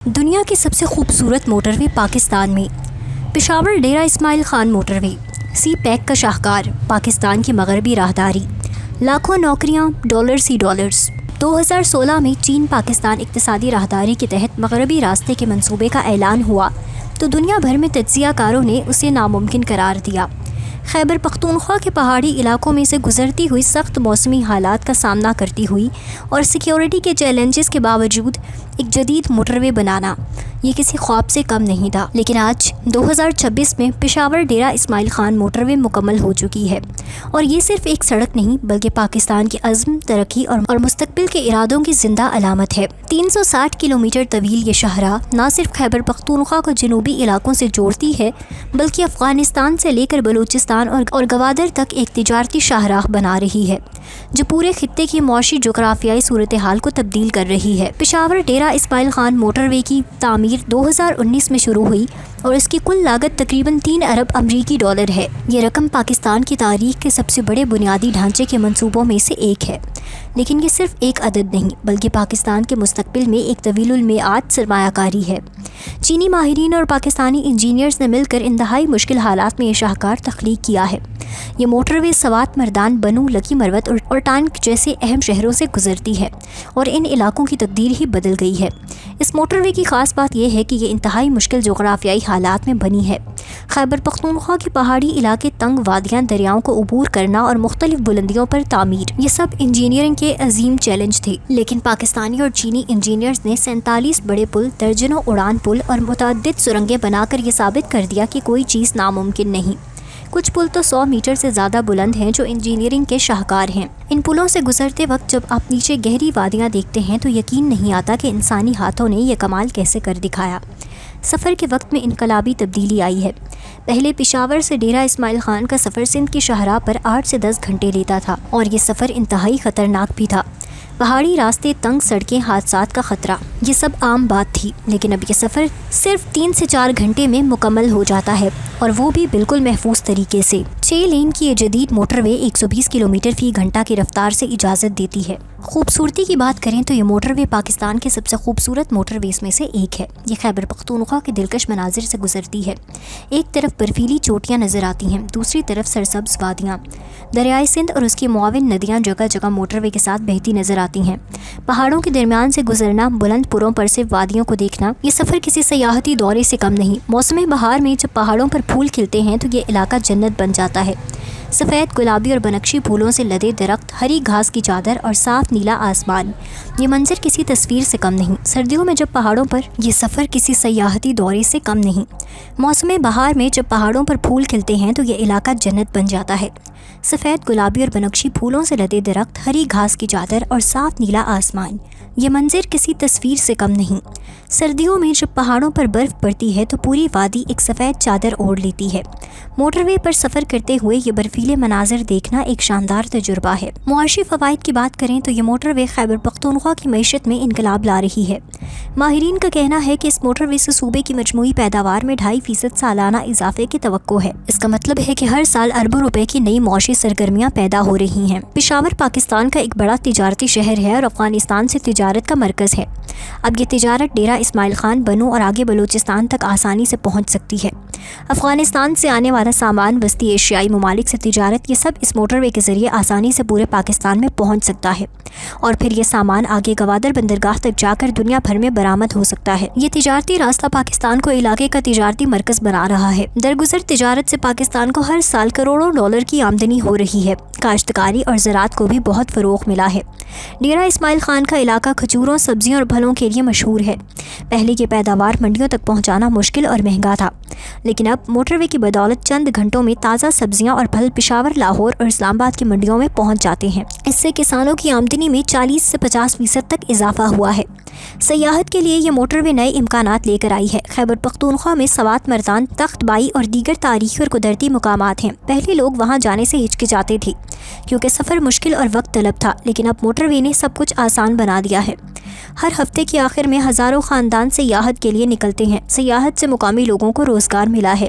دنیا کی سب سے خوبصورت موٹر وے پاکستان میں پشاور ڈیرہ اسماعیل خان موٹر وے سی پیک کا شاہکار، پاکستان کی مغربی راہداری، لاکھوں نوکریاں، ڈالرز ہی ڈالرز۔ 2016 میں چین پاکستان اقتصادی راہداری کے تحت مغربی راستے کے منصوبے کا اعلان ہوا تو دنیا بھر میں تجزیہ کاروں نے اسے ناممکن قرار دیا۔ خیبر پختونخوا کے پہاڑی علاقوں میں سے گزرتی ہوئی سخت موسمی حالات کا سامنا کرتی ہوئی اور سیکیورٹی کے چیلنجز کے باوجود ایک جدید موٹر وے بنانا یہ کسی خواب سے کم نہیں تھا، لیکن آج 2026 میں پشاور ڈیرہ اسماعیل خان موٹر وے مکمل ہو چکی ہے، اور یہ صرف ایک سڑک نہیں بلکہ پاکستان کی عزم، ترقی اور مستقبل کے ارادوں کی زندہ علامت ہے۔ 360 کلومیٹر طویل یہ شاہراہ نہ صرف خیبر پختونخوا کو جنوبی علاقوں سے جوڑتی ہے بلکہ افغانستان سے لے کر بلوچستان اور گوادر تک ایک تجارتی شاہراہ بنا رہی ہے جو پورے خطے کی معاشی جغرافیائی صورتحال کو تبدیل کر رہی ہے۔ پشاور ڈیرہ اسماعیل خان موٹر وے کی تعمیر 2019 میں شروع ہوئی اور اس کی کل لاگت تقریباً 3 ارب امریکی ڈالر ہے۔ یہ رقم پاکستان کی تاریخ کے سب سے بڑے بنیادی ڈھانچے کے منصوبوں میں سے ایک ہے، لیکن یہ صرف ایک عدد نہیں بلکہ پاکستان کے مستقبل میں ایک طویل المیعاد سرمایہ کاری ہے۔ چینی ماہرین اور پاکستانی انجینئرز نے مل کر انتہائی مشکل حالات میں یہ شاہکار تخلیق کیا ہے۔ یہ موٹر وے سوات، مردان، بنو، لکی مروت اور ٹانک جیسے اہم شہروں سے گزرتی ہے اور ان علاقوں کی تقدیر ہی بدل گئی ہے۔ اس موٹر وے کی خاص بات یہ ہے کہ یہ انتہائی مشکل جغرافیائی حالات میں بنی ہے۔ خیبر پختونخوا کے پہاڑی علاقے، تنگ وادیاں، دریاؤں کو عبور کرنا اور مختلف بلندیوں پر تعمیر، یہ سب انجینئرنگ کے عظیم چیلنج تھے، لیکن پاکستانی اور چینی انجینئرز نے 47 بڑے پل، درجنوں اڑان پل اور متعدد سرنگیں بنا کر یہ ثابت کر دیا کہ کوئی چیز ناممکن نہیں۔ کچھ پل تو 100 میٹر سے زیادہ بلند ہیں جو انجینئرنگ کے شاہکار ہیں۔ ان پلوں سے گزرتے وقت جب آپ نیچے گہری وادیاں دیکھتے ہیں تو یقین نہیں آتا کہ انسانی ہاتھوں نے یہ کمال کیسے کر دکھایا۔ سفر کے وقت میں انقلابی تبدیلی آئی ہے۔ پہلے پشاور سے ڈیرہ اسماعیل خان کا سفر سندھ کی شاہراہ پر 8 سے 10 گھنٹے لیتا تھا، اور یہ سفر انتہائی خطرناک بھی تھا۔ پہاڑی راستے، تنگ سڑکیں، حادثات کا خطرہ، یہ سب عام بات تھی، لیکن اب یہ سفر صرف 3 سے 4 گھنٹے میں مکمل ہو جاتا ہے، اور وہ بھی بالکل محفوظ طریقے سے۔ 6 لین کی یہ جدید موٹر وے 120 کلومیٹر فی گھنٹہ کی رفتار سے اجازت دیتی ہے۔ خوبصورتی کی بات کریں تو یہ موٹر وے پاکستان کے سب سے خوبصورت موٹر ویز میں سے ایک ہے۔ یہ خیبر پختونخوا کے دلکش مناظر سے گزرتی ہے۔ ایک طرف برفیلی چوٹیاں نظر آتی ہیں، دوسری طرف سرسبز وادیاں، دریائے سندھ اور اس کی معاون ندیاں جگہ جگہ موٹر وے کے ساتھ بہتی نظر آتی ہیں۔ پہاڑوں کے درمیان سے گزرنا، بلند پوروں پر سے وادیوں کو دیکھنا، یہ سفر کسی سیاحتی دورے سے کم نہیں۔ موسم بہار میں جب پہاڑوں پر پھول کھلتے ہیں تو یہ علاقہ جنت بن جاتا ہے۔ سفید، گلابی اور بنفشی پھولوں سے لدے درخت، ہری گھاس کی چادر اور صاف نیلا آسمان، یہ منظر کسی تصویر سے کم نہیں۔ سردیوں میں جب پہاڑوں پر، یہ سفر کسی سیاحتی دورے سے کم نہیں۔ موسم بہار میں جب پہاڑوں پر پھول کھلتے ہیں تو یہ علاقہ جنت بن جاتا ہے۔ سفید، گلابی اور بنفشی پھولوں سے لدے درخت، ہری گھاس کی چادر اور صاف نیلا آسمان، یہ منظر کسی تصویر سے کم نہیں۔ سردیوں میں جب پہاڑوں پر برف پڑتی ہے تو پوری وادی ایک سفید چادر اوڑھ لیتی ہے۔ موٹر وے پر سفر کرتے ہوئے یہ برفیلے مناظر دیکھنا ایک شاندار تجربہ ہے۔ معاشی فوائد کی بات کریں تو یہ موٹر وے خیبر پختونخوا کی معیشت میں انقلاب لا رہی ہے۔ ماہرین کا کہنا ہے کہ اس موٹر وے سے صوبے کی مجموعی پیداوار میں 2.5% سالانہ اضافے کی توقع ہے۔ اس کا مطلب ہے کہ ہر سال اربوں روپے کی نئی معاشی سرگرمیاں پیدا ہو رہی ہیں۔ پشاور پاکستان کا ایک بڑا تجارتی شہر ہے اور افغانستان سے تجارت کا مرکز ہے۔ اب یہ تجارت ڈیرہ اسماعیل خان، بنو اور آگے بلوچستان تک آسانی سے پہنچ سکتی ہے۔ افغانستان سے آنے والا سامان، وسطی ایشیائی ممالک سے تجارت، یہ سب اس موٹر وے کے ذریعے آسانی سے پورے پاکستان میں پہنچ سکتا ہے، اور پھر یہ سامان آگے گوادر بندرگاہ تک جا کر دنیا بھر میں برآمد ہو سکتا ہے۔ یہ تجارتی راستہ پاکستان کو علاقے کا تجارتی مرکز بنا رہا ہے۔ درگزر تجارت سے پاکستان کو ہر سال کروڑوں ڈالر کی آمدنی ہو رہی ہے۔ کاشتکاری اور زراعت کو بھی بہت فروغ ملا ہے۔ ڈیرہ اسماعیل خان کا علاقہ کھجوروں، سبزیوں اور پھلوں کے لیے مشہور ہے۔ پہلے کی پیداوار منڈیوں تک پہنچانا مشکل اور مہنگا تھا، لیکن اب موٹر وے کی بدولت چند گھنٹوں میں تازہ سبزیاں اور پھل پشاور، لاہور اور اسلام آباد کی منڈیوں میں پہنچ جاتے ہیں۔ اس سے کسانوں کی آمدنی میں 40 سے 50% تک اضافہ ہوا ہے۔ سیاحت کے لیے یہ موٹر وے نئے امکانات لے کر آئی ہے۔ خیبر پختونخوا میں سوات، مردان، تخت بائی اور دیگر تاریخی اور قدرتی مقامات ہیں۔ پہلے لوگ وہاں جانے سے ہچکچاتے تھے کیونکہ سفر مشکل اور وقت طلب تھا، لیکن اب موٹر وے نے سب کچھ آسان بنا دیا ہے۔ ہر ہفتے کے آخر میں ہزاروں خاندان سیاحت کے لیے نکلتے ہیں۔ سیاحت سے مقامی لوگوں کو روزگار ملا ہے۔